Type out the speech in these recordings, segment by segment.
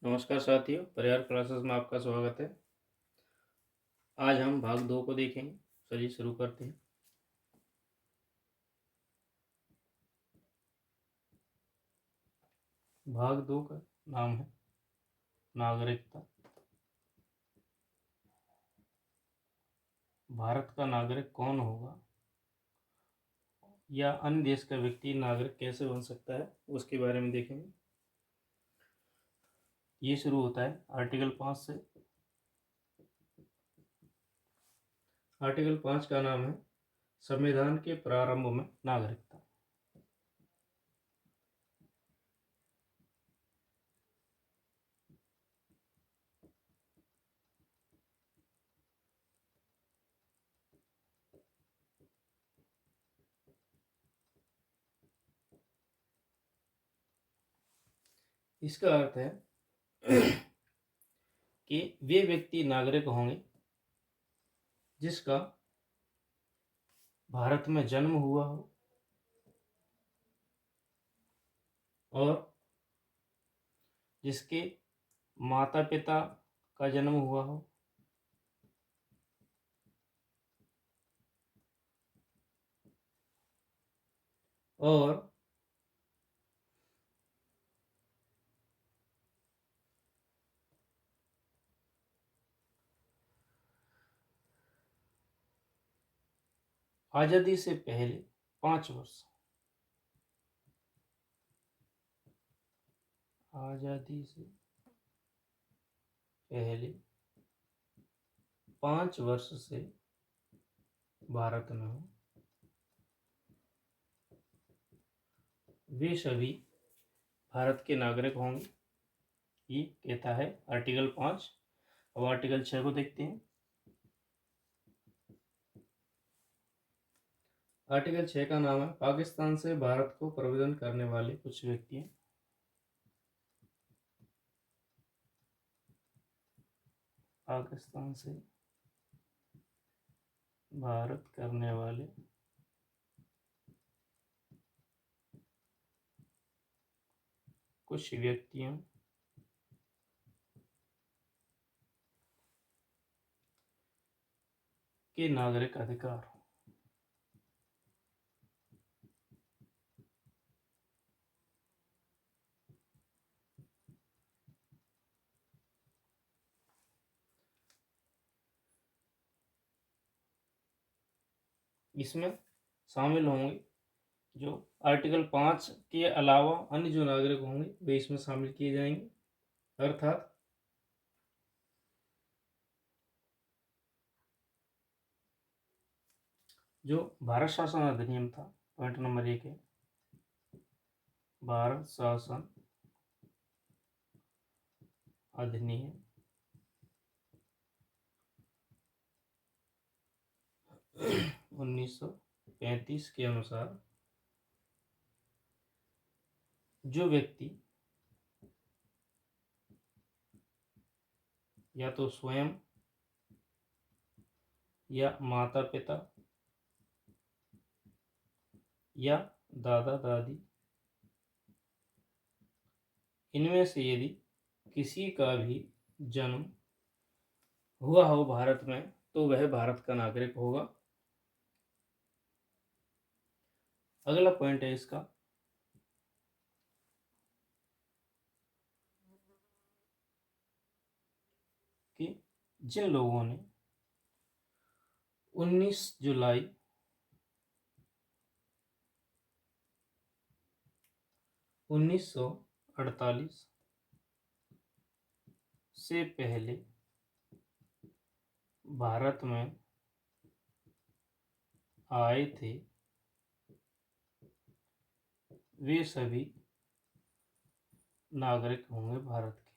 नमस्कार साथियों, परिहार क्लासेस में आपका स्वागत है। आज हम भाग 2 को देखेंगे। चलिए शुरू करते हैं। भाग 2 का नाम है नागरिकता। भारत का नागरिक कौन होगा या अन्य देश का व्यक्ति नागरिक कैसे बन सकता है, उसके बारे में देखेंगे। ये शुरू होता है आर्टिकल 5 से। आर्टिकल 5 का नाम है संविधान के प्रारंभ में नागरिकता। इसका अर्थ है कि वे व्यक्ति नागरिक होंगे जिसका भारत में जन्म हुआ हो और जिसके माता पिता का जन्म हुआ हो और आज़ादी से पहले 5 वर्ष, आज़ादी से पहले 5 वर्ष से भारत में हो, वे सभी भारत के नागरिक होंगे। ये कहता है आर्टिकल 5। अब आर्टिकल 6 को देखते हैं। आर्टिकल 6 का नाम है पाकिस्तान से भारत को प्रबंधन करने वाले कुछ व्यक्ति। पाकिस्तान से भारत करने वाले कुछ व्यक्तियों के नागरिक अधिकार। इसमें शामिल होंगे जो आर्टिकल 5 के अलावा अन्य जो नागरिक होंगे वे इसमें शामिल किए जाएंगे। अर्थात जो भारत शासन अधिनियम था, पॉइंट नंबर 1 है भारत शासन अधिनियम 1935 के अनुसार जो व्यक्ति या तो स्वयं या माता पिता या दादा दादी इनमें से यदि किसी का भी जन्म हुआ हो भारत में तो वह भारत का नागरिक होगा। अगला पॉइंट है इसका कि जिन लोगों ने 19 जुलाई 1948 से पहले भारत में आए थे वे सभी नागरिक होंगे भारत के।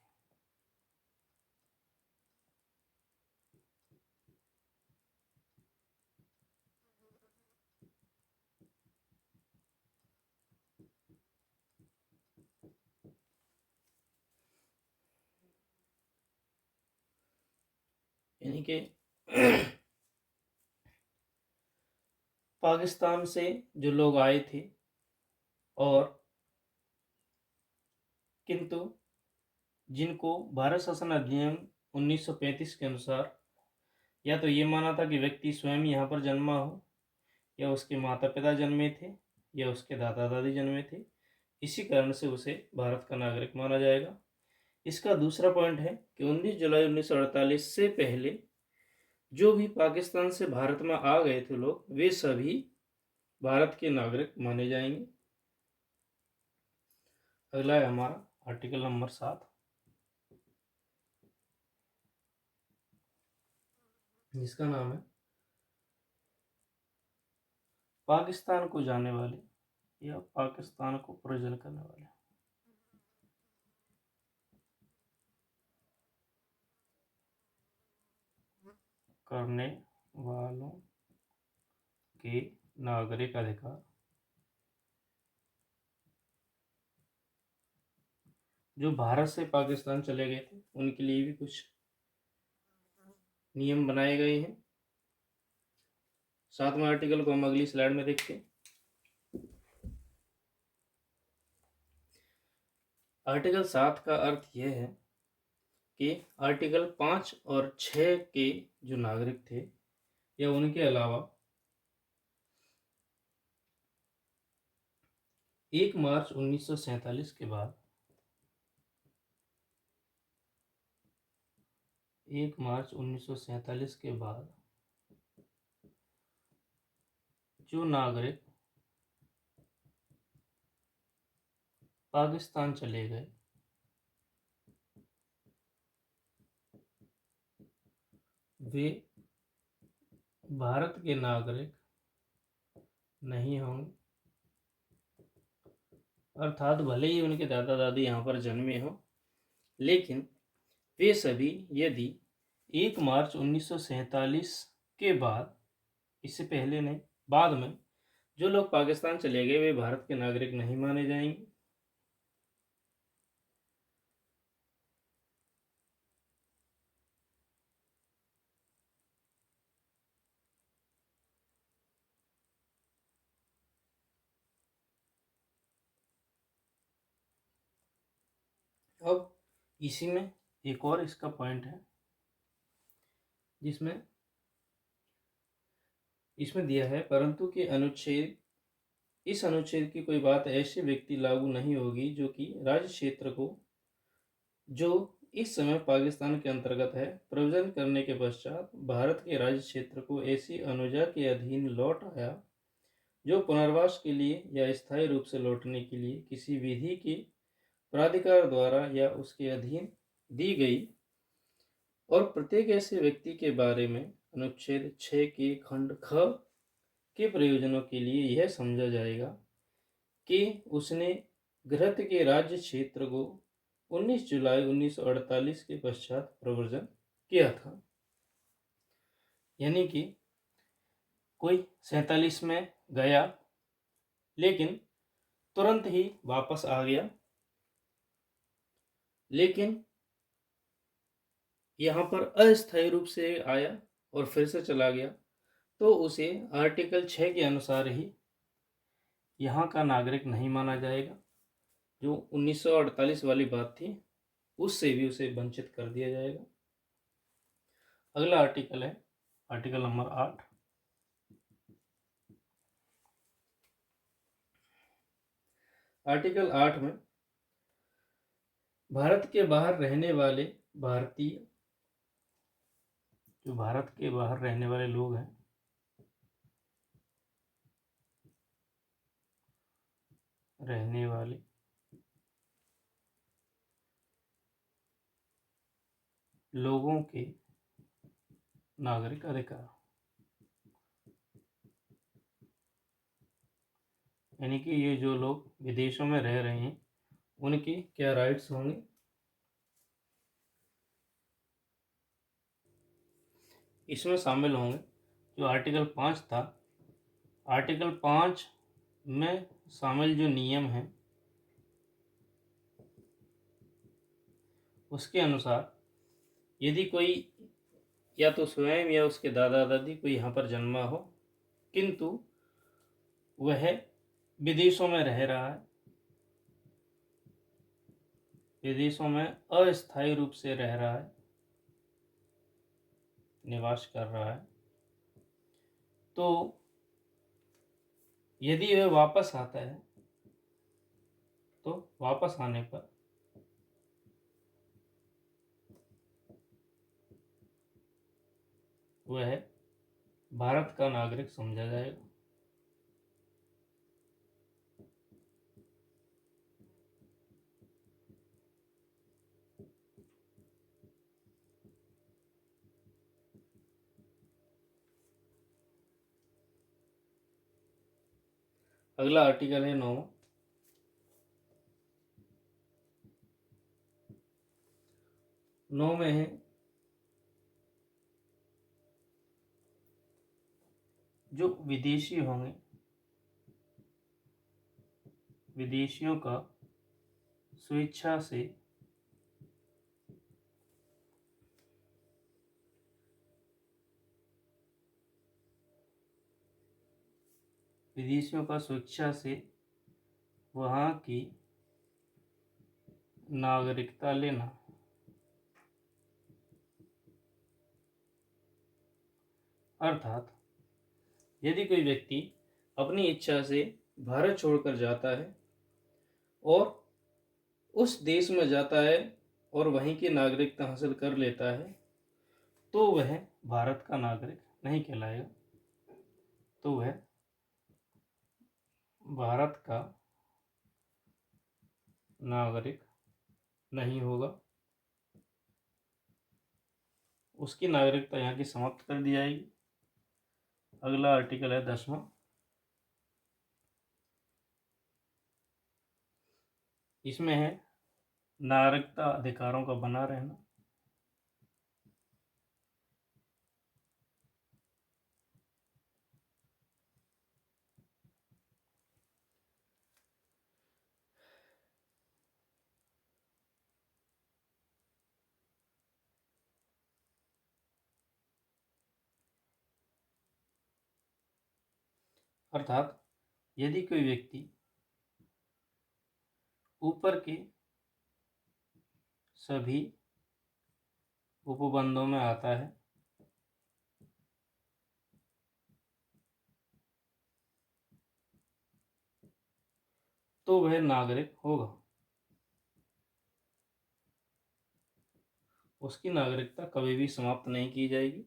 यानी कि पाकिस्तान से जो लोग आए थे और किंतु जिनको भारत शासन अधिनियम 1935 के अनुसार या तो ये माना था कि व्यक्ति स्वयं यहाँ पर जन्मा हो, या उसके माता पिता जन्मे थे, या उसके दादा दादी जन्मे थे, इसी कारण से उसे भारत का नागरिक माना जाएगा। इसका दूसरा पॉइंट है कि 19 जुलाई 1948 से पहले जो भी पाकिस्तान से भारत में आ गए थे लोग, वे सभी भारत के नागरिक माने जाएंगे। अगला है हमारा आर्टिकल नंबर 7, जिसका नाम है पाकिस्तान को जाने वाले या पाकिस्तान को प्रजन करने वाले। करने वालों के नागरिक अधिकार। जो भारत से पाकिस्तान चले गए थे उनके लिए भी कुछ नियम बनाए गए हैं। 7वें आर्टिकल को हम अगली स्लाइड में देखते हैं। आर्टिकल 7 का अर्थ यह है कि आर्टिकल 5 और 6 के जो नागरिक थे या उनके अलावा 1 मार्च 1947 के बाद 1 मार्च 1947 के बाद जो नागरिक पाकिस्तान चले गए वे भारत के नागरिक नहीं होंगे। अर्थात भले ही उनके दादा दादी यहाँ पर जन्मे हो, लेकिन वे सभी यदि 1 मार्च 1947 के बाद, इससे पहले नहीं, बाद में जो लोग पाकिस्तान चले गए वे भारत के नागरिक नहीं माने जाएंगे। अब इसी में एक और इसका पॉइंट है, जिसमें इसमें दिया है, परंतु कि इस अनुच्छेद की कोई बात ऐसे व्यक्ति लागू नहीं होगी जो कि राज्य क्षेत्र को, जो इस समय पाकिस्तान के अंतर्गत है, प्रवचन करने के पश्चात भारत के राज्य क्षेत्र को ऐसी अनुजा के अधीन लौट आया जो पुनर्वास के लिए या स्थायी रूप से लौटने के लिए किसी विधि के प्राधिकार द्वारा या उसके अधीन दी गई, और प्रत्येक ऐसे व्यक्ति के बारे में अनुच्छेद 6 के खंड ख के प्रयोजनों के लिए यह समझा जाएगा कि उसने घृत के राज्य क्षेत्र को 19 जुलाई 1948 के पश्चात प्रवर्जन किया था। यानी कि कोई 47 में गया लेकिन तुरंत ही वापस आ गया, लेकिन यहाँ पर अस्थायी रूप से आया और फिर से चला गया, तो उसे आर्टिकल 6 के अनुसार ही यहाँ का नागरिक नहीं माना जाएगा। जो 1948 वाली बात थी उससे भी उसे वंचित कर दिया जाएगा। अगला आर्टिकल है आर्टिकल नंबर 8। आर्टिकल 8 में भारत के बाहर रहने वाले भारतीय, जो भारत के बाहर रहने वाले लोग हैं, रहने वाले लोगों के नागरिक अधिकार, यानी कि ये जो लोग विदेशों में रह रहे हैं उनके क्या राइट्स होंगे। इसमें शामिल होंगे जो आर्टिकल 5 था, आर्टिकल 5 में शामिल जो नियम हैं उसके अनुसार यदि कोई या तो स्वयं या उसके दादा दादी कोई यहाँ पर जन्मा हो किंतु वह विदेशों में रह रहा है, विदेशों में अस्थायी रूप से रह रहा है, निवास कर रहा है, तो यदि वह वापस आता है तो वापस आने पर वह भारत का नागरिक समझा जाएगा। अगला आर्टिकल है 9। 9 में है जो विदेशी होंगे, विदेशियों का स्वेच्छा से वहाँ की नागरिकता लेना। अर्थात यदि कोई व्यक्ति अपनी इच्छा से भारत छोड़कर जाता है और उस देश में जाता है और वहीं की नागरिकता हासिल कर लेता है, तो वह भारत का नागरिक नहीं कहलाएगा, तो वह भारत का नागरिक नहीं होगा। उसकी नागरिकता यहाँ की समाप्त कर दी जाएगी। अगला आर्टिकल है 10वां। इसमें है नागरिकता अधिकारों का बना रहना। अर्थात यदि कोई व्यक्ति ऊपर के सभी उपबंधों में आता है तो वह नागरिक होगा। उसकी नागरिकता कभी भी समाप्त नहीं की जाएगी।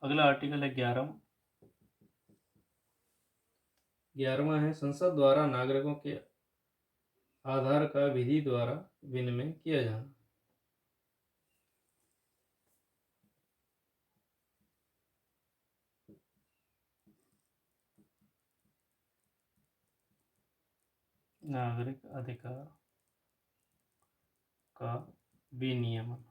अगला आर्टिकल है 11वां। 11वां है संसद द्वारा नागरिकों के आधार का विधि द्वारा विनिमय किया जाना। नागरिक अधिकार का विनियमन।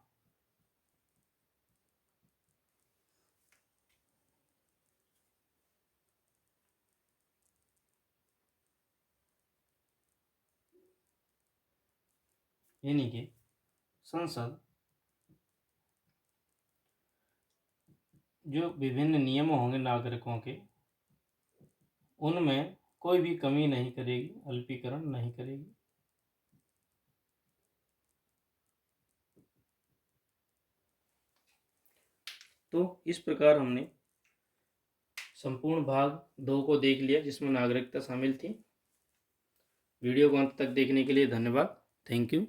यानी कि संसद जो विभिन्न नियम होंगे नागरिकों के, उनमें कोई भी कमी नहीं करेगी, अल्पीकरण नहीं करेगी। तो इस प्रकार हमने संपूर्ण भाग 2 को देख लिया, जिसमें नागरिकता शामिल थी। वीडियो को अंत तक देखने के लिए धन्यवाद। Thank you.